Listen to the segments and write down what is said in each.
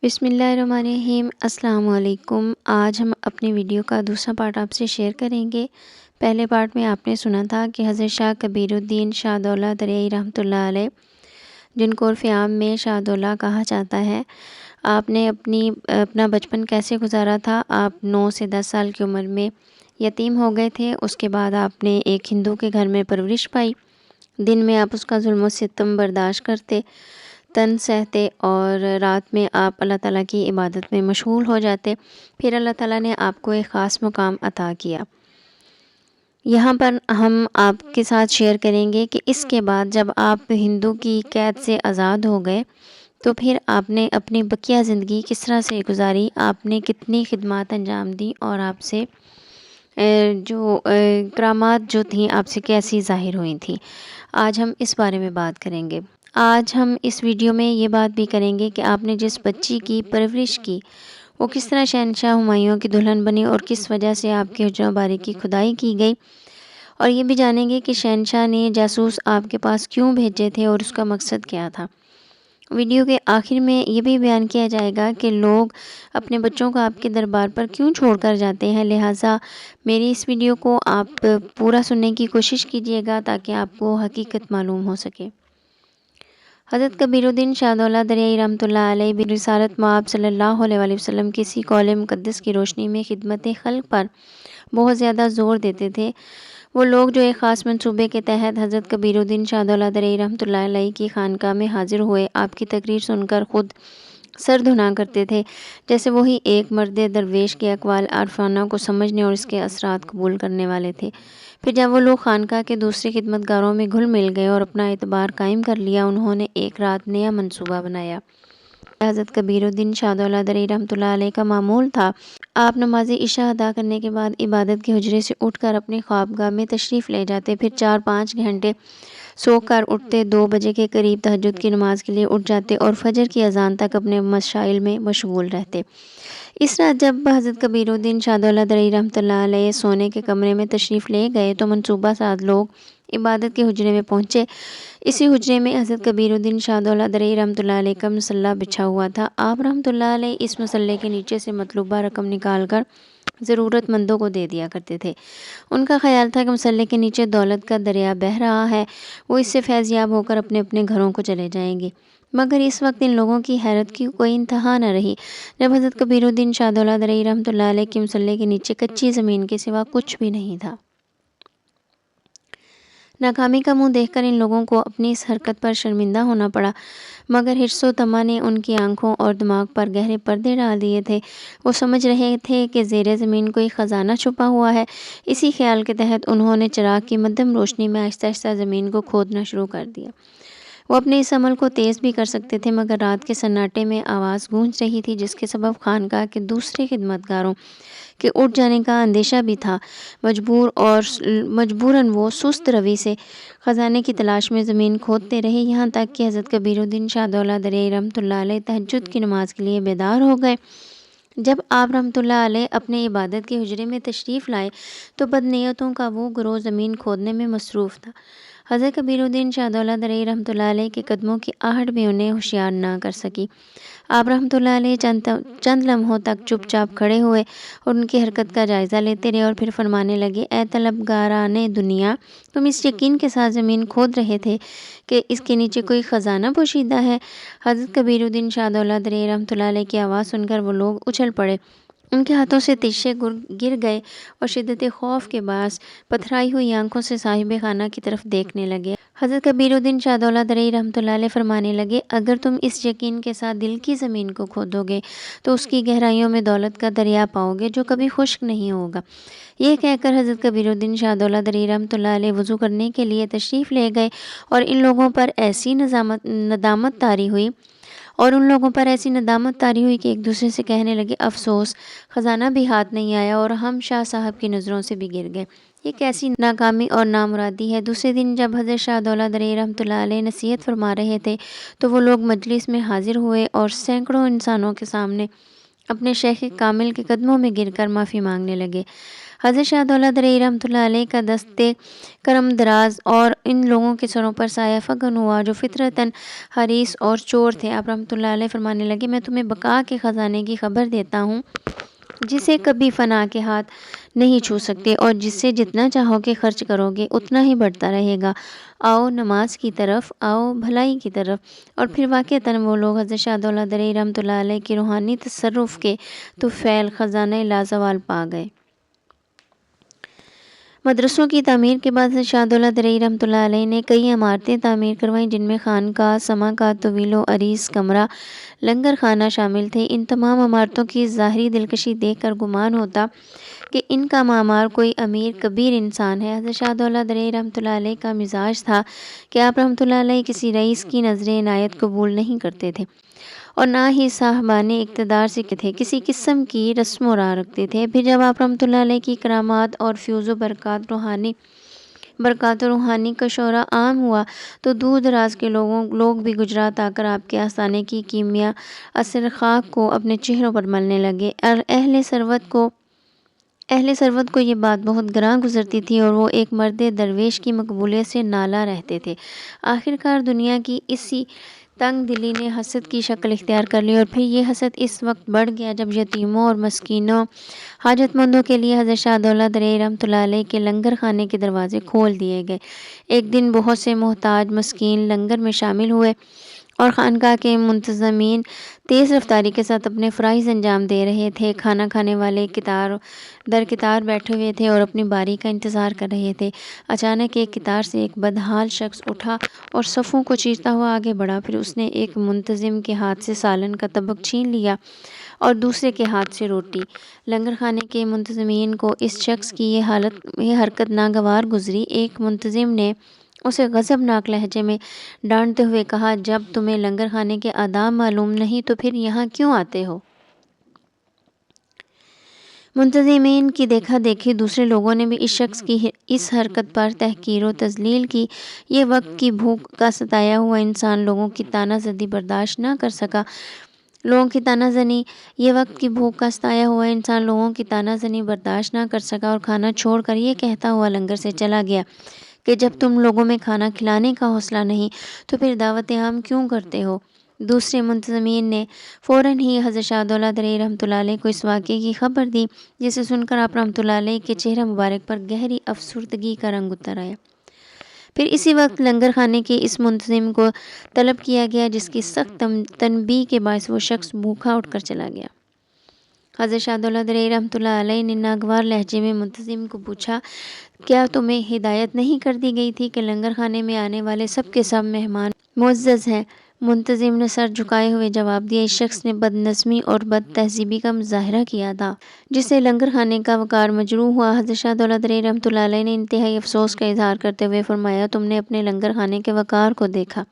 بسم اللہ الرحمن الرحیم۔ السلام علیکم۔ آج ہم اپنی ویڈیو کا دوسرا پارٹ آپ سے شیئر کریں گے۔ پہلے پارٹ میں آپ نے سنا تھا کہ حضرت شاہ کبیر الدین شاہ دولہ دریائی رحمۃ اللہ علیہ، جن کو عرف عام میں شاہ دولہ کہا جاتا ہے، آپ نے اپنا بچپن کیسے گزارا تھا۔ آپ 9 سے 10 سال کی عمر میں یتیم ہو گئے تھے۔ اس کے بعد آپ نے ایک ہندو کے گھر میں پرورش پائی۔ دن میں آپ اس کا ظلم و ستم برداشت کرتے، تن سہتے، اور رات میں آپ اللہ تعالیٰ کی عبادت میں مشغول ہو جاتے۔ پھر اللہ تعالیٰ نے آپ کو ایک خاص مقام عطا کیا۔ یہاں پر ہم آپ کے ساتھ شیئر کریں گے کہ اس کے بعد جب آپ ہندو کی قید سے آزاد ہو گئے تو پھر آپ نے اپنی بقیہ زندگی کس طرح سے گزاری، آپ نے کتنی خدمات انجام دی، اور آپ سے جو کرامات جو تھیں آپ سے کیسی ظاہر ہوئی تھیں، آج ہم اس بارے میں بات کریں گے۔ آج ہم اس ویڈیو میں یہ بات بھی کریں گے کہ آپ نے جس بچی کی پرورش کی وہ کس طرح شہنشاہ ہمایوں کی دلہن بنی اور کس وجہ سے آپ کے حجرہ باری کی کھدائی کی گئی، اور یہ بھی جانیں گے کہ شہنشاہ نے جاسوس آپ کے پاس کیوں بھیجے تھے اور اس کا مقصد کیا تھا۔ ویڈیو کے آخر میں یہ بھی بیان کیا جائے گا کہ لوگ اپنے بچوں کو آپ کے دربار پر کیوں چھوڑ کر جاتے ہیں، لہٰذا میری اس ویڈیو کو آپ پورا سننے کی کوشش کیجیے گا تاکہ آپ کو حقیقت معلوم ہو سکے۔ حضرت کبیر الدین شاہ دولہ دریائی رحمۃ اللہ علیہ برسالت مآب صلی اللہ علیہ وآلہ وسلم کسی قول مقدس کی روشنی میں خدمت خلق پر بہت زیادہ زور دیتے تھے۔ وہ لوگ جو ایک خاص منصوبے کے تحت حضرت کبیر الدین شاہ دولہ دریائی رحمۃ اللہ علیہ کی خانقاہ میں حاضر ہوئے، آپ کی تقریر سن کر خود سر دھنا کرتے تھے، جیسے وہی ایک مرد درویش کے اقوال عارفانہ کو سمجھنے اور اس کے اثرات قبول کرنے والے تھے۔ پھر جب وہ لوگ خانقاہ کے دوسرے خدمتگاروں میں گھل مل گئے اور اپنا اعتبار قائم کر لیا، انہوں نے ایک رات نیا منصوبہ بنایا۔ حضرت کبیر الدین شاہ دولہ دریائی رحمۃ اللہ علیہ کا معمول تھا، آپ نماز عشاء ادا کرنے کے بعد عبادت کے حجرے سے اٹھ کر اپنی خوابگاہ میں تشریف لے جاتے، پھر 4-5 گھنٹے سو کر اٹھتے، 2 بجے کے قریب تہجد کی نماز کے لیے اٹھ جاتے اور فجر کی اذان تک اپنے مشائل میں مشغول رہتے۔ اس رات جب حضرت کبیر الدین شاہ دولہ دریائی رحمۃ اللہ علیہ سونے کے کمرے میں تشریف لے گئے تو منصوبہ ساز لوگ عبادت کے حجرے میں پہنچے۔ اسی حجرے میں حضرت کبیر الدین شاہ دولہ دریائی رحمۃ اللہ علیہ کا مصلی بچھا ہوا تھا۔ آپ رحمۃ اللہ علیہ اس مصلی کے نیچے سے مطلوبہ رقم نکال کر ضرورت مندوں کو دے دیا کرتے تھے۔ ان کا خیال تھا کہ مصلی کے نیچے دولت کا دریا بہہ رہا ہے، وہ اس سے فیض یاب ہو کر اپنے اپنے گھروں کو چلے جائیں گے۔ مگر اس وقت ان لوگوں کی حیرت کی کوئی انتہا نہ رہی جب حضرت کبیر الدین شاہ دولہ دریائی رحمۃ اللہ علیہ کی مصلی کے نیچے کچی زمین کے سوا کچھ بھی نہیں تھا۔ ناکامی کا منہ دیکھ کر ان لوگوں کو اپنی اس حرکت پر شرمندہ ہونا پڑا، مگر حرص و طمع نے ان کی آنکھوں اور دماغ پر گہرے پردے ڈال دیے تھے۔ وہ سمجھ رہے تھے کہ زیر زمین کوئی خزانہ چھپا ہوا ہے۔ اسی خیال کے تحت انہوں نے چراغ کی مدھم روشنی میں آہستہ آہستہ زمین کو کھودنا شروع کر دیا۔ وہ اپنے اس عمل کو تیز بھی کر سکتے تھے، مگر رات کے سناٹے میں آواز گونج رہی تھی جس کے سبب خانقاہ کے دوسرے خدمتگاروں کے اٹھ جانے کا اندیشہ بھی تھا۔ مجبوراً وہ سست روی سے خزانے کی تلاش میں زمین کھودتے رہے، یہاں تک کہ حضرت کبیر الدین شاہ دولہ دریائی رحمۃ اللہ علیہ تہجد کی نماز کے لیے بیدار ہو گئے۔ جب آپ رحمۃ اللہ علیہ اپنے عبادت کے حجرے میں تشریف لائے تو بدنیتوں کا وہ گروہ زمین کھودنے میں مصروف تھا۔ حضرت کبیر الدین شاہ دولہ دریائی رحمۃ اللہ علیہ کے قدموں کی آہٹ بھی انہیں ہوشیار نہ کر سکی۔ آپ رحمۃ اللہ علیہ چند لمحوں تک چپ چاپ کھڑے ہوئے اور ان کی حرکت کا جائزہ لیتے رہے، اور پھر فرمانے لگے، اے طلبگاران دنیا، تم اس یقین کے ساتھ زمین کھود رہے تھے کہ اس کے نیچے کوئی خزانہ پوشیدہ ہے۔ حضرت کبیر الدین شاہ دولہ دریائی رحمۃ اللہ علیہ کی آواز سن کر وہ لوگ اچھل پڑے، ان کے ہاتھوں سے تیشے گر گئے اور شدت خوف کے باعث پتھرائی ہوئی آنکھوں سے صاحب خانہ کی طرف دیکھنے لگے۔ حضرت کبیر الدین شاہ دولہ دریائی رحمۃ اللہ علیہ فرمانے لگے، اگر تم اس یقین کے ساتھ دل کی زمین کو کھودو گے تو اس کی گہرائیوں میں دولت کا دریا پاؤ گے جو کبھی خشک نہیں ہوگا۔ یہ کہہ کر حضرت کبیر الدین شاہ دولہ دریائی رحمۃ اللہ علیہ وضو کرنے کے لیے تشریف لے گئے، اور ان لوگوں پر ایسی ندامت طاری ہوئی کہ ایک دوسرے سے کہنے لگے، افسوس، خزانہ بھی ہاتھ نہیں آیا اور ہم شاہ صاحب کی نظروں سے بھی گر گئے۔ یہ کیسی ناکامی اور نامرادی ہے۔ دوسرے دن جب حضرت شاہ دولہ دریائی رحمۃ اللہ علیہ نصیحت فرما رہے تھے تو وہ لوگ مجلس میں حاضر ہوئے اور سینکڑوں انسانوں کے سامنے اپنے شیخ کامل کے قدموں میں گر کر معافی مانگنے لگے۔ حضرت شاہ دولت رئی رحمۃ اللہ علیہ کا دستے کرم دراز اور ان لوگوں کے سروں پر سایہ فگن ہوا جو فطرتاً حریص اور چور تھے۔ آپ رحمۃ اللہ علیہ فرمانے لگے، میں تمہیں بقا کے خزانے کی خبر دیتا ہوں جسے کبھی فنا کے ہاتھ نہیں چھو سکتے اور جس سے جتنا چاہو کہ خرچ کرو گے اتنا ہی بڑھتا رہے گا۔ آؤ نماز کی طرف، آؤ بھلائی کی طرف۔ اور پھر واقعتاً وہ لوگ حضرت شاہ دولت رئی رحمۃ اللہ علیہ کے روحانی تصرف کے طفیل خزانہ لازوال پا گئے۔ مدرسوں کی تعمیر کے بعد شاہ دولت رئی رحمۃ اللہ علیہ نے کئی عمارتیں تعمیر کروائیں جن میں خانقاہ، سماقہ، طویل و عریض کمرہ، لنگر خانہ شامل تھے۔ ان تمام عمارتوں کی ظاہری دلکشی دیکھ کر گمان ہوتا کہ ان کا معمار کوئی امیر کبیر انسان ہے۔ حضرت شاہ دولت رئی رحمۃ اللہ علیہ کا مزاج تھا کہ آپ رحمۃ اللہ علیہ کسی رئیس کی نظر عنایت قبول نہیں کرتے تھے اور نہ ہی صاحبان اقتدار سے کسی قسم کی رسم و راہ رکھتے تھے۔ پھر جب آپ رحمۃ اللہ علیہ کی کرامات اور فیوز و برکات و روحانی کا شعرہ عام ہوا تو دور دراز کے لوگ بھی گجرات آ کر آپ کے آستانے کی کیمیا اثر خاک کو اپنے چہروں پر ملنے لگے۔ اور اہل ثروت کو یہ بات بہت گراں گزرتی تھی اور وہ ایک مرد درویش کی مقبولیت سے نالاں رہتے تھے۔ آخرکار دنیا کی اسی تنگ دلی نے حسد کی شکل اختیار کر لی اور پھر یہ حسد اس وقت بڑھ گیا جب یتیموں اور مسکینوں، حاجت مندوں کے لیے حضرت شاہ دولت رئی رحمۃ اللہ علیہ کے لنگر خانے کے دروازے کھول دیے گئے۔ ایک دن بہت سے محتاج مسکین لنگر میں شامل ہوئے اور خانقاہ کے منتظمین تیز رفتاری کے ساتھ اپنے فرائض انجام دے رہے تھے۔ کھانا کھانے والے قطار در قطار بیٹھے ہوئے تھے اور اپنی باری کا انتظار کر رہے تھے۔ اچانک ایک قطار سے ایک بدحال شخص اٹھا اور صفوں کو چیرتا ہوا آگے بڑھا۔ پھر اس نے ایک منتظم کے ہاتھ سے سالن کا طبق چھین لیا اور دوسرے کے ہاتھ سے روٹی۔ لنگر خانے کے منتظمین کو اس شخص کی یہ حرکت ناگوار گزری۔ ایک منتظم نے اسے غضبناک لہجے میں ڈانٹتے ہوئے کہا، جب تمہیں لنگر خانے کے آداب معلوم نہیں تو پھر یہاں کیوں آتے ہو؟ منتظمین کی دیکھا دیکھی دوسرے لوگوں نے بھی اس شخص کی اس حرکت پر تحقیر و تذلیل کی۔ یہ وقت کی بھوک کا ستایا ہوا انسان لوگوں کی طعنہ زنی برداشت نہ کر سکا اور کھانا چھوڑ کر یہ کہتا ہوا لنگر سے چلا گیا کہ جب تم لوگوں میں کھانا کھلانے کا حوصلہ نہیں تو پھر دعوت عام کیوں کرتے ہو؟ دوسرے منتظمین نے فوراً ہی حضرت شاہ دولت رئی رحمۃ اللہ علیہ کو اس واقعے کی خبر دی، جسے سن کر آپ رحمۃ اللہ علیہ کے چہرہ مبارک پر گہری افسردگی کا رنگ اتر آیا۔ پھر اسی وقت لنگر خانے کے اس منتظم کو طلب کیا گیا جس کی سخت تنبیہ کے باعث وہ شخص بھوکا اٹھ کر چلا گیا۔ حضرت شاہ دولت رئی رحمۃ اللہ علیہ نے ناگوار لہجے میں منتظم کو پوچھا، کیا تمہیں ہدایت نہیں کر دی گئی تھی کہ لنگر خانے میں آنے والے سب کے سب مہمان معزز ہیں؟ منتظم نے سر جھکائے ہوئے جواب دیا، اس شخص نے بد نظمی اور بد تہذیبی کا مظاہرہ کیا تھا جس سے لنگر خانے کا وقار مجروح ہوا۔ حضرت شاہ دولت رئی رحمۃ اللہ علیہ نے انتہائی افسوس کا اظہار کرتے ہوئے فرمایا، تم نے اپنے لنگر خانے کے وقار کو دیکھا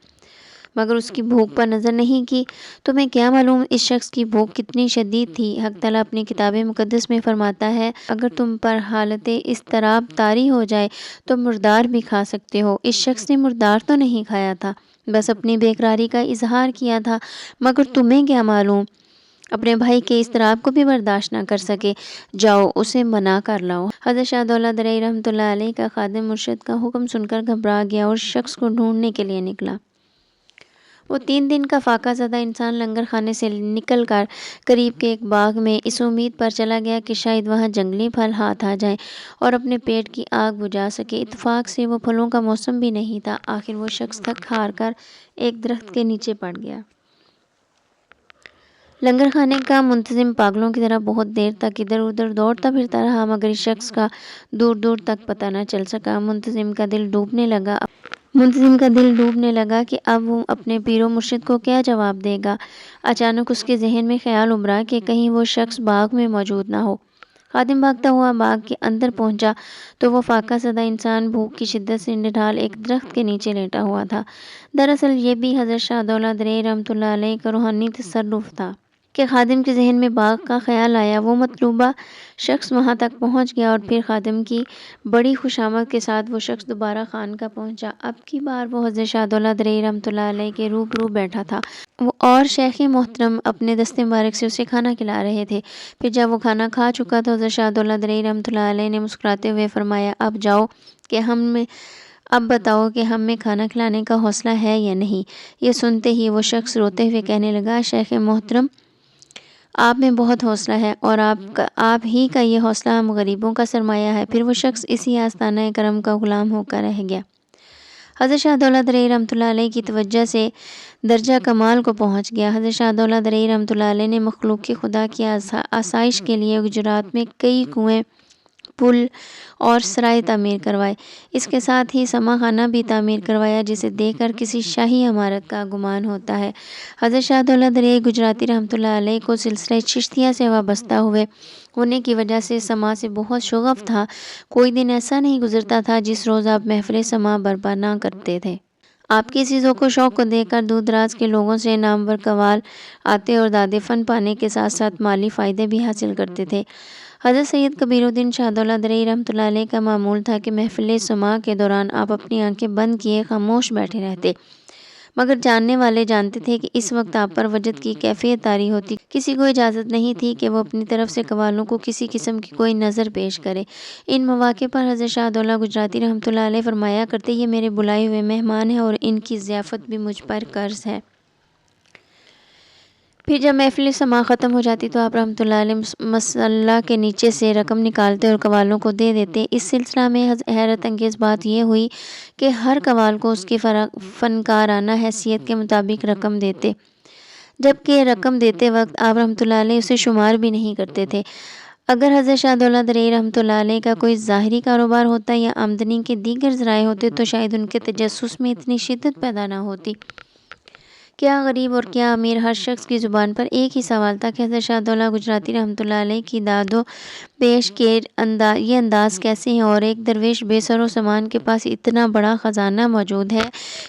مگر اس کی بھوک پر نظر نہیں کی۔ تمہیں کیا معلوم اس شخص کی بھوک کتنی شدید تھی؟ حق تعالیٰ اپنی کتاب مقدس میں فرماتا ہے، اگر تم پر حالت اضطراب طاری ہو جائے تو مردار بھی کھا سکتے ہو۔ اس شخص نے مردار تو نہیں کھایا تھا، بس اپنی بے قراری کا اظہار کیا تھا، مگر تمہیں کیا معلوم اپنے بھائی کے اضطراب کو بھی برداشت نہ کر سکے، جاؤ اسے منا کر لاؤ۔ حضرت شاہ دولت رئی رحمۃ اللہ علیہ کا خادم مرشد کا حکم سن کر گھبرا گیا اور شخص کو ڈھونڈنے کے لیے نکلا۔ وہ 3 دن کا فاقہ زدہ انسان لنگر خانے سے نکل کر قریب کے ایک باغ میں اس امید پر چلا گیا کہ شاید وہاں جنگلی پھل ہاتھ آ جائیں اور اپنے پیٹ کی آگ بجھا سکے۔ اتفاق سے وہ پھلوں کا موسم بھی نہیں تھا۔ آخر وہ شخص تھک ہار کر ایک درخت کے نیچے پڑ گیا۔ لنگر خانے کا منتظم پاگلوں کی طرح بہت دیر تک ادھر ادھر دوڑتا پھرتا رہا مگر اس شخص کا دور دور تک پتہ نہ چل سکا۔ منتظم کا دل ڈوبنے لگا کہ اب وہ اپنے پیر و مرشد کو کیا جواب دے گا۔ اچانک اس کے ذہن میں خیال ابھرا کہ کہیں وہ شخص باغ میں موجود نہ ہو۔ خادم بھاگتا ہوا باغ کے اندر پہنچا تو وہ فاقہ زدہ انسان بھوک کی شدت سے نڈھال ایک درخت کے نیچے لیٹا ہوا تھا۔ دراصل یہ بھی حضرت شاہ دولت رئی رحمۃ اللہ علیہ کا روحانی تصرف تھا۔ کہ خادم کے ذہن میں باغ کا خیال آیا۔ وہ مطلوبہ شخص وہاں تک پہنچ گیا اور پھر خادم کی بڑی خوشامد کے ساتھ وہ شخص دوبارہ خانقاہ پہنچا۔ اب کی بار وہ حضرت شاہ دولہ درئی رحمۃ اللہ علیہ کے روبرو بیٹھا تھا اور شیخ محترم اپنے دست مبارک سے اسے کھانا کھلا رہے تھے۔ پھر جب وہ کھانا کھا چکا تو حضرت شاہ دولہ درئی رحمۃ اللہ علیہ نے مسکراتے ہوئے فرمایا، اب بتاؤ کہ ہم میں کھانا کھلانے کا حوصلہ ہے یا نہیں؟ یہ سنتے ہی وہ شخص روتے ہوئے کہنے لگا، شیخ محترم، آپ میں بہت حوصلہ ہے اور آپ ہی کا یہ حوصلہ ہم غریبوں کا سرمایہ ہے۔ پھر وہ شخص اسی آستانہ کرم کا غلام ہو کر رہ گیا۔ حضرت شاہ دولہ درئی رحمۃ اللہ علیہ کی توجہ سے درجہ کمال کو پہنچ گیا۔ حضرت شاہ دولہ درئی رحمۃ اللہ علیہ نے مخلوق کی خدا کی آسائش کے لیے گجرات میں کئی کنویں، پل اور سرائے تعمیر کروائے۔ اس کے ساتھ ہی سما خانہ بھی تعمیر کروایا، جسے دیکھ کر کسی شاہی عمارت کا گمان ہوتا ہے۔ حضرت شاہ دولہ درئی گجراتی رحمۃ اللہ علیہ کو سلسلہ چشتیہ سے وابستہ ہونے کی وجہ سے سما سے بہت شغف تھا۔ کوئی دن ایسا نہیں گزرتا تھا جس روز آپ محفل سما برپا نہ کرتے تھے۔ آپ کی چیزوں کو شوق کو دیکھ کر دور دراز کے لوگوں سے نامور قوال آتے اور دادے فن پانے کے ساتھ ساتھ مالی فائدے بھی حاصل کرتے تھے۔ حضرت سید کبیر الدین شاہ دولہ درئی رحمۃ اللہ علیہ کا معمول تھا کہ محفل سما کے دوران آپ اپنی آنکھیں بند کیے خاموش بیٹھے رہتے، مگر جاننے والے جانتے تھے کہ اس وقت آپ پر وجد کی کیفیت طاری ہوتی۔ کسی کو اجازت نہیں تھی کہ وہ اپنی طرف سے قوالوں کو کسی قسم کی کوئی نظر پیش کرے۔ ان مواقع پر حضرت شاہ دولہ گجراتی رحمۃ اللہ علیہ فرمایا کرتے، یہ میرے بلائے ہوئے مہمان ہیں اور ان کی ضیافت بھی مجھ پر قرض ہے۔ پھر جب محفل سما ختم ہو جاتی تو آپ رحمۃ اللہ علیہ مصلی کے نیچے سے رقم نکالتے اور قوالوں کو دے دیتے۔ اس سلسلہ میں حیرت انگیز بات یہ ہوئی کہ ہر قوال کو اس کی فنکارانہ حیثیت کے مطابق رقم دیتے، جبکہ رقم دیتے وقت آپ رحمۃ اللہ علیہ اسے شمار بھی نہیں کرتے تھے۔ اگر حضرت شاہ دولہ درئی رحمۃ اللہ علیہ کا کوئی ظاہری کاروبار ہوتا یا آمدنی کے دیگر ذرائع ہوتے تو شاید ان کے تجسس میں اتنی شدت پیدا نہ ہوتی۔ کیا غریب اور کیا امیر، ہر شخص کی زبان پر ایک ہی سوال تھا کہ حضرت شاہ دولہ گجراتی رحمۃ اللہ علیہ کی داد و پیش کے یہ انداز کیسے ہیں، اور ایک درویش بے سر و سامان کے پاس اتنا بڑا خزانہ موجود ہے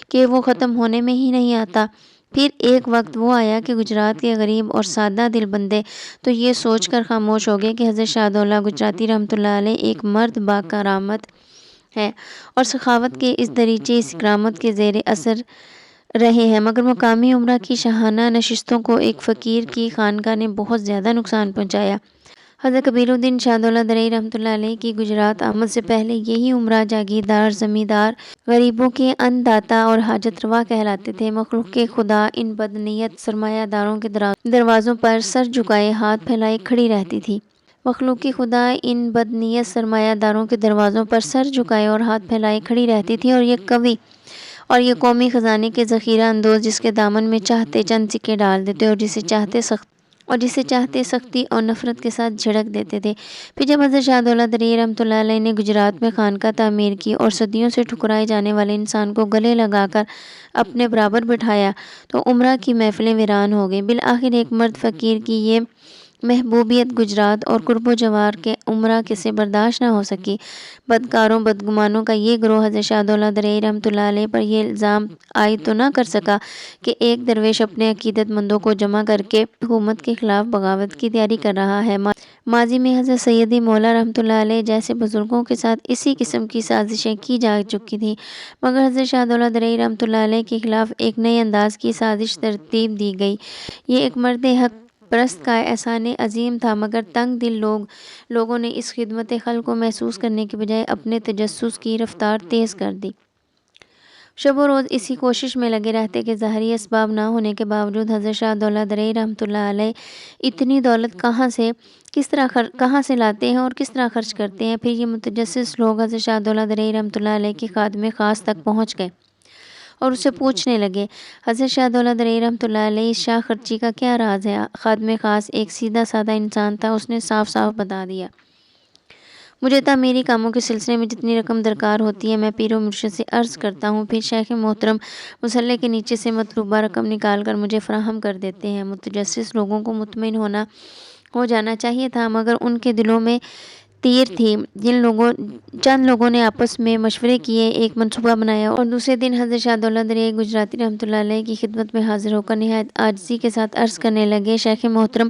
کہ وہ ختم ہونے میں ہی نہیں آتا۔ پھر ایک وقت وہ آیا کہ گجرات کے غریب اور سادہ دل بندے تو یہ سوچ کر خاموش ہو گئے کہ حضرت شاہ دولہ گجراتی رحمۃ اللہ علیہ ایک مرد با کرامت ہے اور سخاوت کے اس دریچے، اس کرامت کے زیر اثر رہے ہیں، مگر مقامی عمرہ کی شاہانہ نشستوں کو ایک فقیر کی خانقاہ نے بہت زیادہ نقصان پہنچایا۔ حضرت کبیر الدین شاہ دولہ درئی رحمۃ اللہ علیہ کی گجرات آمد سے پہلے یہی عمرہ جاگیردار، زمیندار، غریبوں کے ان داتا اور حاجت روا کہلاتے تھے۔ مخلوق کے خدا ان بد نیت سرمایہ داروں کے دروازوں پر سر جھکائے ہاتھ پھیلائے کھڑی رہتی تھی۔ مخلوق کی خدا ان بد نیت سرمایہ داروں کے دروازوں پر سر جھکائے اور ہاتھ پھیلائے کھڑی رہتی تھی، اور یہ قومی خزانے کے ذخیرہ اندوز جس کے دامن میں چاہتے چند سکے ڈال دیتے اور جسے چاہتے سختی اور نفرت کے ساتھ جھڑک دیتے تھے۔ پھر جب حضرت شاہ دولہ درئی رحمۃ اللہ علیہ نے گجرات میں خانقاہ تعمیر کی اور صدیوں سے ٹھکرائے جانے والے انسان کو گلے لگا کر اپنے برابر بٹھایا تو عمرہ کی محفلیں ویران ہو گئیں۔ بالآخر ایک مرد فقیر کی یہ محبوبیت گجرات اور قرب و جوار کے عمرہ سے برداشت نہ ہو سکی۔ بدکاروں بدگمانوں کا یہ گروہ حضرت شاہ دولہ درئی رحمۃ اللہ علیہ پر یہ الزام عائد تو نہ کر سکا کہ ایک درویش اپنے عقیدت مندوں کو جمع کر کے حکومت کے خلاف بغاوت کی تیاری کر رہا ہے۔ ماضی میں حضرت سیدی مولا رحمۃ اللہ علیہ جیسے بزرگوں کے ساتھ اسی قسم کی سازشیں کی جا چکی تھیں، مگر حضرت شاہ دولہ درئی رحمۃ اللہ علیہ کے خلاف ایک نئے انداز کی سازش ترتیب دی گئی۔ یہ ایک مرد حق پرست کا احسان عظیم تھا، مگر تنگ دل لوگوں نے اس خدمت خلق کو محسوس کرنے کے بجائے اپنے تجسس کی رفتار تیز کر دی۔ شب و روز اسی کوشش میں لگے رہتے کہ ظاہری اسباب نہ ہونے کے باوجود حضرت شاہ دولہ درئی رحمۃ اللہ علیہ اتنی دولت کہاں سے لاتے ہیں اور کس طرح خرچ کرتے ہیں۔ پھر یہ متجسس لوگ حضرت شاہ دولہ درئی رحمۃ اللہ علیہ کے خادم خاص تک پہنچ گئے اور اسے پوچھنے لگے، حضرت شاہ دولہ درئی رحمۃ اللہ علیہ اس شاہ خرچی کا کیا راز ہے؟ خادم خاص ایک سیدھا سادہ انسان تھا، اس نے صاف صاف بتا دیا، مجھے تعمیری کاموں کے سلسلے میں جتنی رقم درکار ہوتی ہے میں پیر و مرشد سے عرض کرتا ہوں، پھر شیخ محترم مصلی کے نیچے سے مطلوبہ رقم نکال کر مجھے فراہم کر دیتے ہیں۔ متجسس لوگوں کو مطمئن ہو جانا چاہیے تھا، مگر ان کے دلوں میں تیر تھی۔ چند لوگوں نے آپس میں مشورے کیے، ایک منصوبہ بنایا اور دوسرے دن حضرت شاہ دولت دریائے گجراتی رحمۃ اللہ علیہ کی خدمت میں حاضر ہو کر نہایت عاجزی کے ساتھ عرض کرنے لگے، شیخ محترم،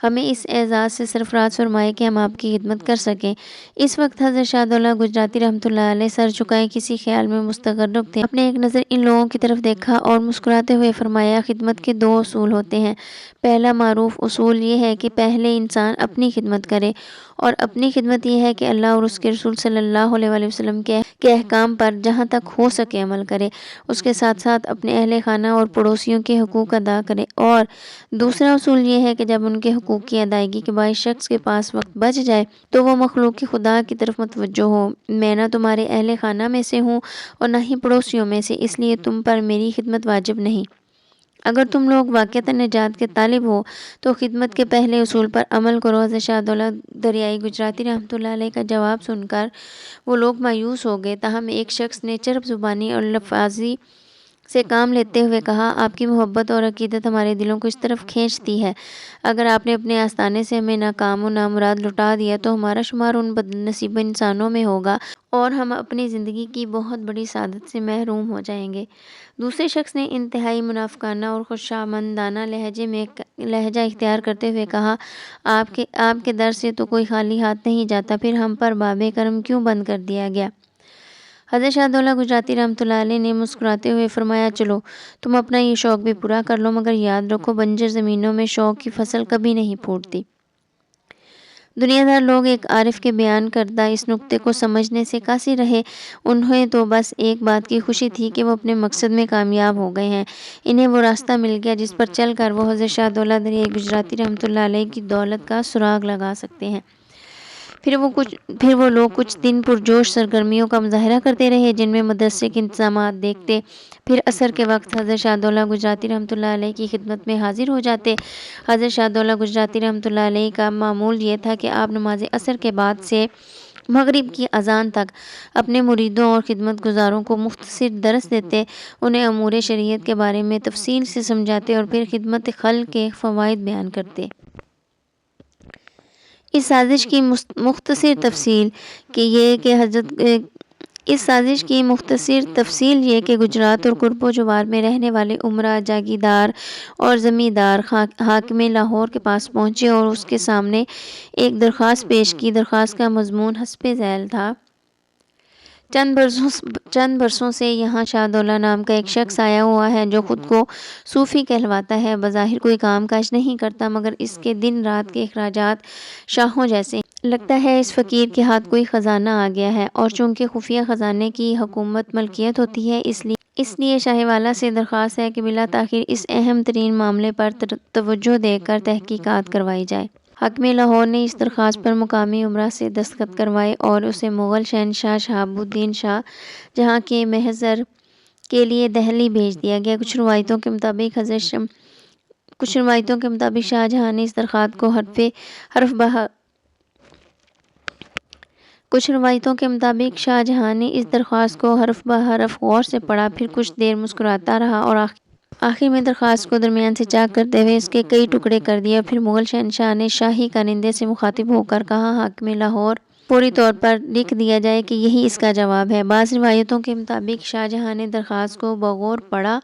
ہمیں اس اعزاز سے سرفراز فرمائے کہ ہم آپ کی خدمت کر سکیں۔ اس وقت حضرت شاہ دولت گجراتی رحمۃ اللہ علیہ سر جھکائے کسی خیال میں مستغرق تھے۔ آپ نے ایک نظر ان لوگوں کی طرف دیکھا اور مسکراتے ہوئے فرمایا، خدمت کے دو اصول ہوتے ہیں۔ پہلا معروف اصول یہ ہے کہ پہلے انسان اپنی خدمت کرے، اور اپنی خدمت یہ ہے کہ اللہ اور اس کے رسول صلی اللہ علیہ وآلہ وسلم کے احکام پر جہاں تک ہو سکے عمل کرے، اس کے ساتھ ساتھ اپنے اہل خانہ اور پڑوسیوں کے حقوق ادا کرے۔ اور دوسرا اصول یہ ہے کہ جب ان کے حقوق کی ادائیگی کے باعث شخص کے پاس وقت بچ جائے تو وہ مخلوق خدا کی طرف متوجہ ہو، میں نہ تمہارے اہل خانہ میں سے ہوں اور نہ ہی پڑوسیوں میں سے، اس لیے تم پر میری خدمت واجب نہیں۔ اگر تم لوگ واقعتاً نجات کے طالب ہو تو خدمت کے پہلے اصول پر عمل کرو۔ حضرت شاہ دولت دریائے گجراتی رحمۃ اللہ علیہ کا جواب سن کر وہ لوگ مایوس ہو گئے، تاہم ایک شخص نے چرب زبانی اور لفاظی سے کام لیتے ہوئے کہا، آپ کی محبت اور عقیدت ہمارے دلوں کو اس طرف کھینچتی ہے۔ اگر آپ نے اپنے آستانے سے ہمیں ناکام و نامراد لوٹا دیا تو ہمارا شمار ان بد نصیب انسانوں میں ہوگا اور ہم اپنی زندگی کی بہت بڑی سعادت سے محروم ہو جائیں گے۔ دوسرے شخص نے انتہائی منافقانہ اور خودشامندانہ لہجہ اختیار کرتے ہوئے کہا، آپ کے در سے تو کوئی خالی ہاتھ نہیں جاتا، پھر ہم پر باب کرم کیوں بند کر دیا گیا؟ حضرت شاہ دولت گجراتی رحمۃ اللہ علیہ نے مسکراتے ہوئے فرمایا، چلو تم اپنا یہ شوق بھی پورا کر لو، مگر یاد رکھو بنجر زمینوں میں شوق کی فصل کبھی نہیں پھوٹتی۔ دنیا دار لوگ ایک عارف کے بیان کردہ اس نکتے کو سمجھنے سے قاصر رہے، انہیں تو بس ایک بات کی خوشی تھی کہ وہ اپنے مقصد میں کامیاب ہو گئے ہیں، انہیں وہ راستہ مل گیا جس پر چل کر وہ حضرت شاہ دولت دریائے گجراتی رحمۃ اللہ علیہ کی دولت کا سراغ لگا سکتے ہیں۔ پھر وہ لوگ کچھ دن پرجوش سرگرمیوں کا مظاہرہ کرتے رہے، جن میں مدرسے کے انتظامات دیکھتے، پھر عصر کے وقت حضرت شاہ دولت گجراتی رحمۃ اللہ علیہ کی خدمت میں حاضر ہو جاتے۔ حضرت شاہ دولت گجراتی رحمۃ اللہ علیہ کا معمول یہ تھا کہ آپ نماز عصر کے بعد سے مغرب کی اذان تک اپنے مریدوں اور خدمت گزاروں کو مختصر درس دیتے، انہیں امور شریعت کے بارے میں تفصیل سے سمجھاتے اور پھر خدمت خلق کے فوائد بیان کرتے۔ اس سازش کی مختصر تفصیل یہ کہ گجرات اور قرب و جوار میں رہنے والے امراء، جاگیردار اور زمیندار حاکم لاہور کے پاس پہنچے اور اس کے سامنے ایک درخواست پیش کی۔ درخواست کا مضمون حسب ذیل تھا، چند برسوں سے یہاں شاہ دولت نام کا ایک شخص آیا ہوا ہے جو خود کو صوفی کہلواتا ہے، بظاہر کوئی کام کاج نہیں کرتا، مگر اس کے دن رات کے اخراجات شاہوں جیسے ہیں۔ لگتا ہے اس فقیر کے ہاتھ کوئی خزانہ آ گیا ہے، اور چونکہ خفیہ خزانے کی حکومت ملکیت ہوتی ہے، اس لیے شاہ والا سے درخواست ہے کہ بلا تاخیر اس اہم ترین معاملے پر توجہ دے کر تحقیقات کروائی جائے۔ حاکم لاہور نے اس درخواست پر مقامی امراء سے دستخط کروائے اور اسے مغل شہنشاہ شہاب الدین شاہ جہاں کے محضر کے لیے دہلی بھیج دیا گیا۔ کچھ روایتوں کے مطابق شاہ جہاں نے اس درخواست کو حرف بہ حرف غور سے پڑھا، پھر کچھ دیر مسکراتا رہا اور آخر میں درخواست کو درمیان سے چاک کرتے ہوئے اس کے کئی ٹکڑے کر دیے۔ پھر مغل شہنشاہ نے شاہی کارندے سے مخاطب ہو کر کہا، حاکم لاہور، فوری طور پر لکھ دیا جائے کہ یہی اس کا جواب ہے۔ بعض روایتوں کے مطابق شاہ جہاں نے درخواست کو بغور پڑھا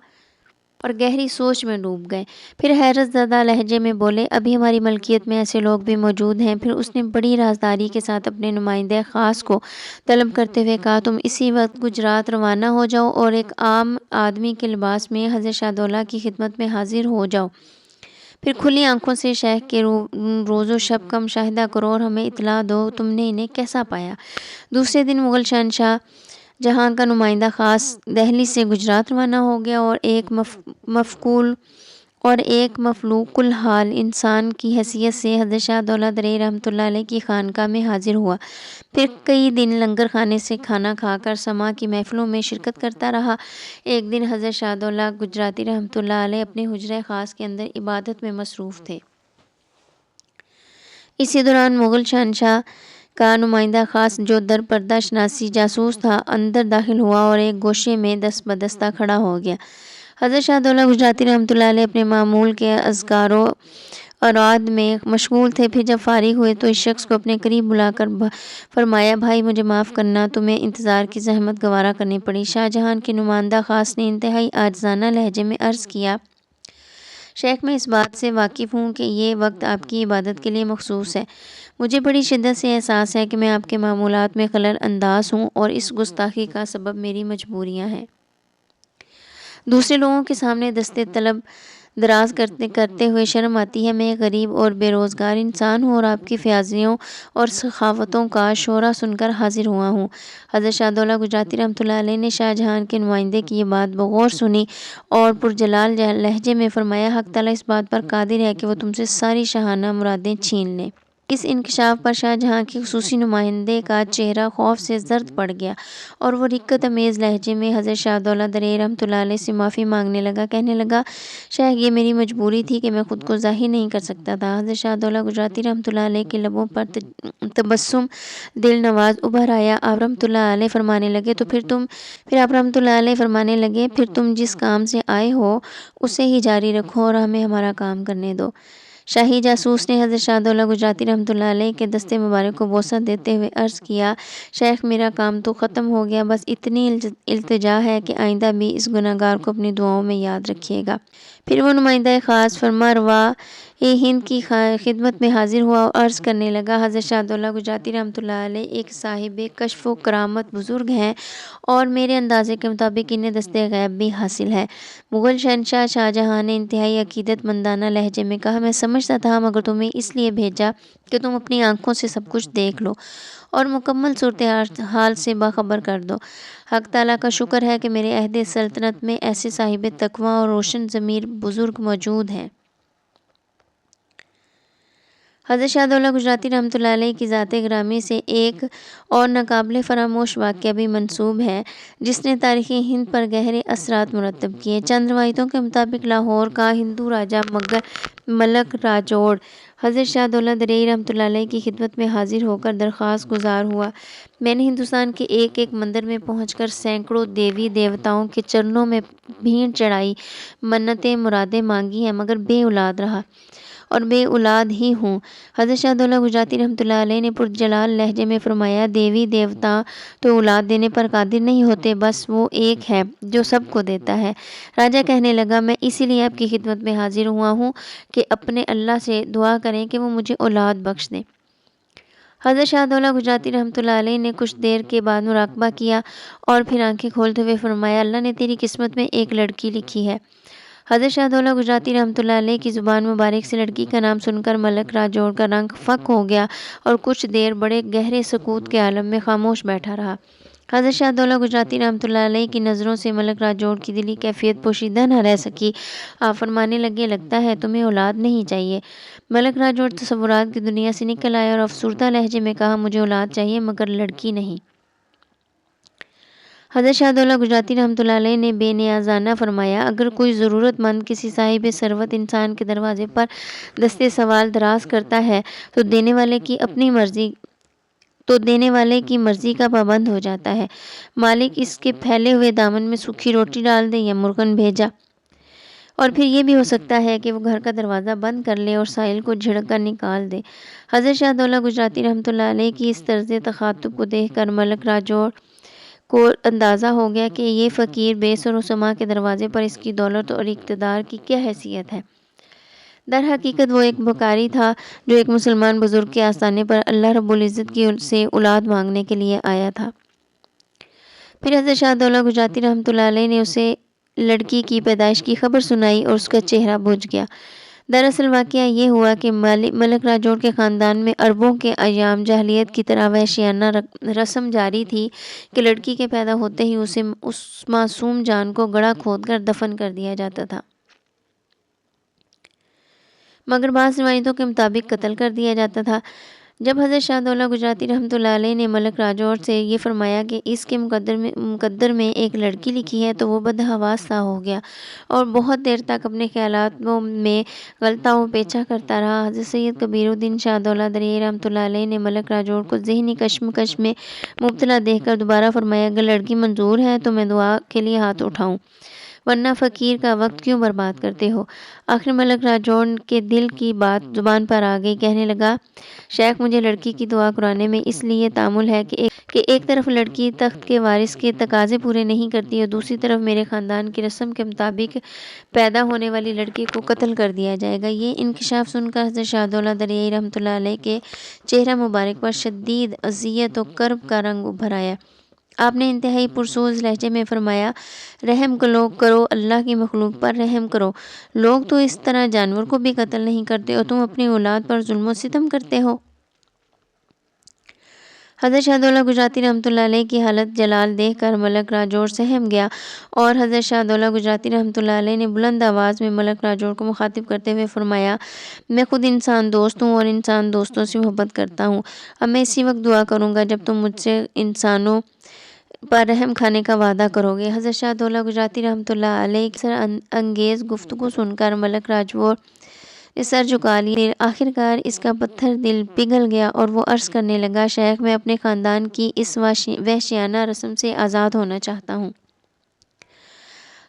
اور گہری سوچ میں ڈوب گئے، پھر حیرت زدہ لہجے میں بولے، ابھی ہماری ملکیت میں ایسے لوگ بھی موجود ہیں۔ پھر اس نے بڑی رازداری کے ساتھ اپنے نمائندہ خاص کو طلب کرتے ہوئے کہا، تم اسی وقت گجرات روانہ ہو جاؤ اور ایک عام آدمی کے لباس میں حضرت شاہ دولت کی خدمت میں حاضر ہو جاؤ، پھر کھلی آنکھوں سے شیخ کے روز و شب کا مشاہدہ کرو اور ہمیں اطلاع دو تم نے انہیں کیسا پایا۔ دوسرے دن مغل شہنشاہ جہاں کا نمائندہ خاص دہلی سے گجرات روانہ ہو گیا اور ایک مفلوق الحال انسان کی حیثیت سے حضرت شاہ دولت دریائے رحمۃ اللہ علیہ کی خانقاہ میں حاضر ہوا، پھر کئی دن لنگر خانے سے کھانا کھا کر سماع کی محفلوں میں شرکت کرتا رہا۔ ایک دن حضرت شاہ دولت گجراتی رحمۃ اللہ علیہ اپنے حجرہ خاص کے اندر عبادت میں مصروف تھے۔ اسی دوران مغل شہنشاہ کا نمائندہ خاص جو در پردہ شناسی جاسوس تھا اندر داخل ہوا اور ایک گوشے میں دست بدستہ کھڑا ہو گیا۔ حضرت شاہ دولت گجراتی رحمۃ اللہ علیہ اپنے معمول کے اذکار و اوراد میں مشغول تھے۔ پھر جب فارغ ہوئے تو اس شخص کو اپنے قریب بلا کر فرمایا، بھائی مجھے معاف کرنا، تمہیں انتظار کی زحمت گوارا کرنی پڑی۔ شاہ جہان کے نمائندہ خاص نے انتہائی عاجزانہ لہجے میں عرض کیا، شیخ میں اس بات سے واقف ہوں کہ یہ وقت آپ کی عبادت کے لیے مخصوص ہے۔ مجھے بڑی شدت سے احساس ہے کہ میں آپ کے معمولات میں خلل انداز ہوں اور اس گستاخی کا سبب میری مجبوریاں ہیں۔ دوسرے لوگوں کے سامنے دستے طلب دراز کرتے ہوئے شرم آتی ہے۔ میں غریب اور بے روزگار انسان ہوں اور آپ کی فیاضیوں اور سخاوتوں کا شعرا سن کر حاضر ہوا ہوں۔ حضرت شاہ دولہ گجراتی رحمۃ اللہ علیہ نے شاہ جہان کے نمائندے کی یہ بات بغور سنی اور پرجلال لہجے میں فرمایا، حق تعالیٰ اس بات پر قادر ہے کہ وہ تم سے ساری شاہانہ مرادیں چھین لے۔ اس انکشاف پر شاہ جہاں کے خصوصی نمائندے کا چہرہ خوف سے زرد پڑ گیا اور وہ رقت امیز لہجے میں حضرت شاہ دولہ درے رحمۃ اللہ علیہ سے معافی مانگنے لگا۔ کہنے لگا، شیخ یہ میری مجبوری تھی کہ میں خود کو ظاہر نہیں کر سکتا تھا۔ حضرت شاہ دولہ گجراتی رحمۃ اللہ علیہ کے لبوں پر تبسم دل نواز ابھر آیا۔ آپ رحمۃ اللہ علیہ فرمانے لگے پھر تم جس کام سے آئے ہو اسے ہی جاری رکھو اور ہمیں ہمارا کام کرنے دو۔ شاہی جاسوس نے حضرت شاہ دولہ گجراتی رحمۃ اللہ علیہ کے دستے مبارک کو بوسہ دیتے ہوئے عرض کیا، شیخ میرا کام تو ختم ہو گیا، بس اتنی التجا ہے کہ آئندہ بھی اس گنہگار کو اپنی دعاؤں میں یاد رکھیے گا۔ پھر وہ نمائندہ خاص فرما روا ہند کی خدمت میں حاضر ہوا اور عرض کرنے لگا، حضرت شاہ دولہ گجراتی رحمۃ اللہ علیہ ایک صاحب کشف و کرامت بزرگ ہیں اور میرے اندازے کے مطابق انہیں دستے غیب بھی حاصل ہے۔ مغل شہنشاہ شاہ جہاں نے انتہائی عقیدت مندانہ لہجے میں کہا، میں سمجھتا تھا مگر تمہیں اس لیے بھیجا کہ تم اپنی آنکھوں سے سب کچھ دیکھ لو اور مکمل صورتحال سے باخبر کر دو۔ حق تعالیٰ کا شکر ہے کہ میرے عہد سلطنت میں ایسے صاحب تقویٰ اور روشن ضمیر بزرگ موجود ہیں۔ حضرت شاہ دولہ گجراتی رحمۃ اللہ علیہ کی ذات گرامی سے ایک اور ناقابل فراموش واقعہ بھی منسوب ہے جس نے تاریخ ہند پر گہرے اثرات مرتب کیے۔ چند روایتوں کے مطابق لاہور کا ہندو راجہ ملک راجوڑ حضرت شاہ دولہ درے رحمۃ اللہ علیہ کی خدمت میں حاضر ہو کر درخواست گزار ہوا، میں نے ہندوستان کے ایک ایک مندر میں پہنچ کر سینکڑوں دیوی دیوتاؤں کے چرنوں میں بھیڑ چڑھائی، منتیں مرادیں مانگی ہیں مگر بے اولاد رہا اور بے اولاد ہی ہوں۔ حضرت شاہ دولہ گجراتی رحمۃ اللہ علیہ نے پرجلال لہجے میں فرمایا، دیوی دیوتا تو اولاد دینے پر قادر نہیں ہوتے، بس وہ ایک ہے جو سب کو دیتا ہے۔ راجہ کہنے لگا، میں اسی لیے آپ کی خدمت میں حاضر ہوا ہوں کہ اپنے اللہ سے دعا کریں کہ وہ مجھے اولاد بخش دیں۔ حضرت شاہ دولہ گجراتی رحمۃ اللہ علیہ نے کچھ دیر کے بعد مراقبہ کیا اور پھر آنکھیں کھولتے ہوئے فرمایا، اللہ نے تیری قسمت میں ایک لڑکی لکھی ہے۔ حضرت شاہ دولہ گجراتی رحمۃ اللہ علیہ کی زبان مبارک سے لڑکی کا نام سن کر ملک راجوڑ کا رنگ فک ہو گیا اور کچھ دیر بڑے گہرے سکوت کے عالم میں خاموش بیٹھا رہا۔ حضرت شاہ دولہ گجراتی رحمۃ اللہ علیہ کی نظروں سے ملک راجوڑ کی دلی کیفیت پوشیدہ نہ رہ سکی۔ آپ فرمانے لگے، لگتا ہے تمہیں اولاد نہیں چاہیے۔ ملک راجوڑ تصورات کی دنیا سے نکل آئے اور افسردہ لہجے میں کہا، مجھے اولاد چاہیے مگر لڑکی نہیں۔ حضرت شاہ دولہ گجراتی رحمۃ اللہ علیہ نے بے نیازانہ فرمایا، اگر کوئی ضرورت مند کسی صاحب ثروت انسان کے دروازے پر دستے سوال دراز کرتا ہے تو دینے والے کی مرضی کا پابند ہو جاتا ہے۔ مالک اس کے پھیلے ہوئے دامن میں سوکھی روٹی ڈال دے یا مرغن بھیجا، اور پھر یہ بھی ہو سکتا ہے کہ وہ گھر کا دروازہ بند کر لے اور سائل کو جھڑک کر نکال دے۔ حضرت شاہ دولہ گجراتی رحمۃ اللہ علیہ کی اس طرز تخاطب کو دیکھ کر ملک راجوڑ کو اندازہ ہو گیا کہ یہ فقیر بے سر و سما کے دروازے پر اس کی دولت اور اقتدار کی کیا حیثیت ہے۔ در حقیقت وہ ایک بھکاری تھا جو ایک مسلمان بزرگ کے آستانے پر اللہ رب العزت کی سے اولاد مانگنے کے لیے آیا تھا۔ پھر حضرت شاہ دولہ گجراتی رحمۃ اللہ علیہ نے اسے لڑکی کی پیدائش کی خبر سنائی اور اس کا چہرہ بجھ گیا۔ دراصل واقعہ یہ ہوا کہ ملک راجوڑ کے خاندان میں عربوں کے ایام جاہلیت کی طرح وحشیانہ رسم جاری تھی کہ لڑکی کے پیدا ہوتے ہی اسے اس معصوم جان کو گڑھا کھود کر دفن کر دیا جاتا تھا، مگر بعض روایتوں کے مطابق قتل کر دیا جاتا تھا۔ جب حضرت شاہ دولہ گجراتی رحمۃ اللہ علیہ نے ملک راجوڑ سے یہ فرمایا کہ اس کے مقدر میں ایک لڑکی لکھی ہے تو وہ بدحواس سا ہو گیا اور بہت دیر تک اپنے خیالاتوں میں غلطہ و پیچا کرتا رہا۔ حضرت سید کبیر الدین شاہ دولہ درے رحمۃ اللہ علیہ نے ملک راجوڑ کو ذہنی کشمکش میں مبتلا دیکھ کر دوبارہ فرمایا، اگر لڑکی منظور ہے تو میں دعا کے لیے ہاتھ اٹھاؤں، ورنہ فقیر کا وقت کیوں برباد کرتے ہو؟ آخر ملک راجوڑ کے دل کی بات زبان پر آ گئی۔ کہنے لگا، شیخ مجھے لڑکی کی دعا کرانے میں اس لیے تامل ہے کہ ایک طرف لڑکی تخت کے وارث کے تقاضے پورے نہیں کرتی اور دوسری طرف میرے خاندان کی رسم کے مطابق پیدا ہونے والی لڑکی کو قتل کر دیا جائے گا۔ یہ انکشاف سن کر حضرت شاہ دولہ دریائی رحمۃ اللہ علیہ کے چہرہ مبارک پر شدید اذیت و کرب کا رنگ ابھر آیا۔ آپ نے انتہائی پرسوز لہجے میں فرمایا، رحم کرو، اللہ کی مخلوق پر رحم کرو۔ لوگ تو اس طرح جانور کو بھی قتل نہیں کرتے اور تم اپنی اولاد پر ظلم و ستم کرتے ہو۔ حضرت شاہ دولہ گجراتی رحمۃ اللہ علیہ کی حالت جلال دیکھ کر ملک راجوڑ سہم گیا اور حضرت شاہ دولہ گجراتی رحمۃ اللہ علیہ نے بلند آواز میں ملک راجوڑ کو مخاطب کرتے ہوئے فرمایا، میں خود انسان دوست ہوں اور انسان دوستوں سے محبت کرتا ہوں۔ اب میں اسی وقت دعا کروں گا جب تم مجھ سے انسانوں پر رحم کھانے کا وعدہ کرو گے۔ حضرت شاہ دولہ گجراتی رحمۃ اللہ علیہ کی سر انگیز گفتگو سن کر ملک راجوڑ نے سر جھکا لیا۔ آخرکار اس کا پتھر دل پگھل گیا اور وہ عرض کرنے لگا، شیخ میں اپنے خاندان کی اس وحشیانہ رسم سے آزاد ہونا چاہتا ہوں۔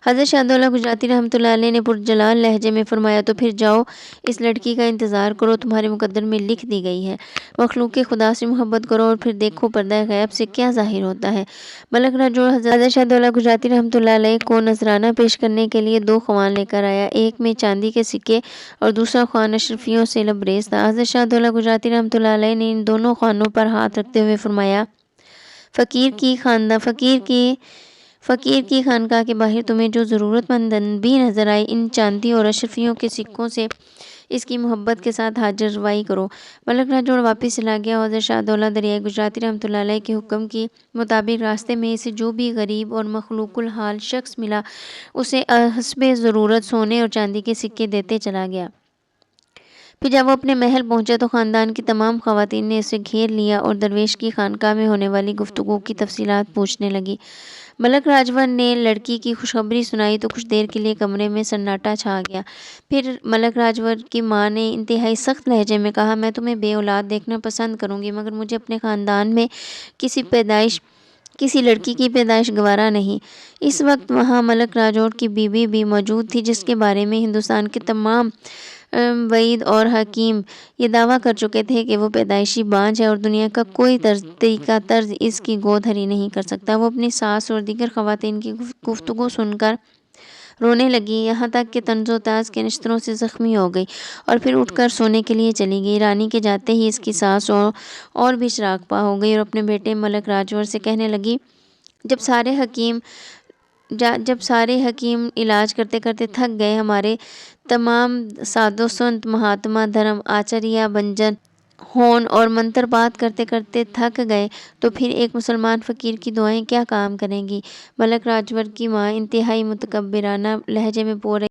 حضرت شاہ دولہ گجراتی رحمۃ اللہ علیہ نے پرجلال لہجے میں فرمایا، تو پھر جاؤ اس لڑکی کا انتظار کرو، تمہارے مقدر میں لکھ دی گئی ہے۔ مخلوق خدا سے محبت کرو اور پھر دیکھو پردہ غیب سے کیا ظاہر ہوتا ہے۔ ملک راجوڑ حضرت شاہ دولہ گجراتی رحمۃ اللہ علیہ کو نذرانہ پیش کرنے کے لیے 2 خوان لے کر آیا۔ ایک میں چاندی کے سکے اور دوسرا خوان اشرفیوں سے لبریز تھا۔ حضرت شاہ دولہ گجراتی رحمۃ اللہ علیہ نے ان دونوں خوانوں پر ہاتھ رکھتے ہوئے فرمایا، فقیر کی خانقاہ کے باہر تمہیں جو ضرورت مند بھی نظر آئے، ان چاندی اور اشرفیوں کے سکوں سے اس کی محبت کے ساتھ حاجت روائی کرو۔ ملک راجوڑ واپس چلا گیا اور حضرت شاہ دولہ دریائی گجراتی رحمۃ اللہ علیہ کے حکم کے مطابق راستے میں اسے جو بھی غریب اور مخلوق الحال شخص ملا اسے حسب ضرورت سونے اور چاندی کے سکے دیتے چلا گیا۔ پھر جب وہ اپنے محل پہنچا تو خاندان کی تمام خواتین نے اسے گھیر لیا اور درویش کی خانقاہ میں ہونے والی گفتگو کی تفصیلات پوچھنے لگی۔ ملک راجوڑ نے لڑکی کی خوشخبری سنائی تو کچھ دیر کے لیے کمرے میں سناٹا چھا گیا۔ پھر ملک راجوڑ کی ماں نے انتہائی سخت لہجے میں کہا، میں تمہیں بے اولاد دیکھنا پسند کروں گی مگر مجھے اپنے خاندان میں کسی لڑکی کی پیدائش گوارا نہیں۔ اس وقت وہاں ملک راجوڑ کی بیوی بھی موجود تھی جس کے بارے میں ہندوستان کے تمام وعید اور حکیم یہ دعویٰ کر چکے تھے کہ وہ پیدائشی بانجھ ہے اور دنیا کا کوئی طرز اس کی گود ہری نہیں کر سکتا۔ وہ اپنی ساس اور دیگر خواتین کی گفتگو سن کر رونے لگی، یہاں تک کہ طنز و تاز کے نشتروں سے زخمی ہو گئی اور پھر اٹھ کر سونے کے لیے چلی گئی۔ رانی کے جاتے ہی اس کی ساس اور بھی چراغ ہو گئی اور اپنے بیٹے ملک راجوڑ سے کہنے لگی، جب سارے حکیم علاج کرتے کرتے تھک گئے، ہمارے تمام سادھو سنت مہاتما دھرم آچاریہ بھنجن ہون اور منتر پات کرتے کرتے تھک گئے تو پھر ایک مسلمان فقیر کی دعائیں کیا کام کریں گی؟ ملک راجوڑ کی ماں انتہائی متکبرانہ لہجے میں بول رہی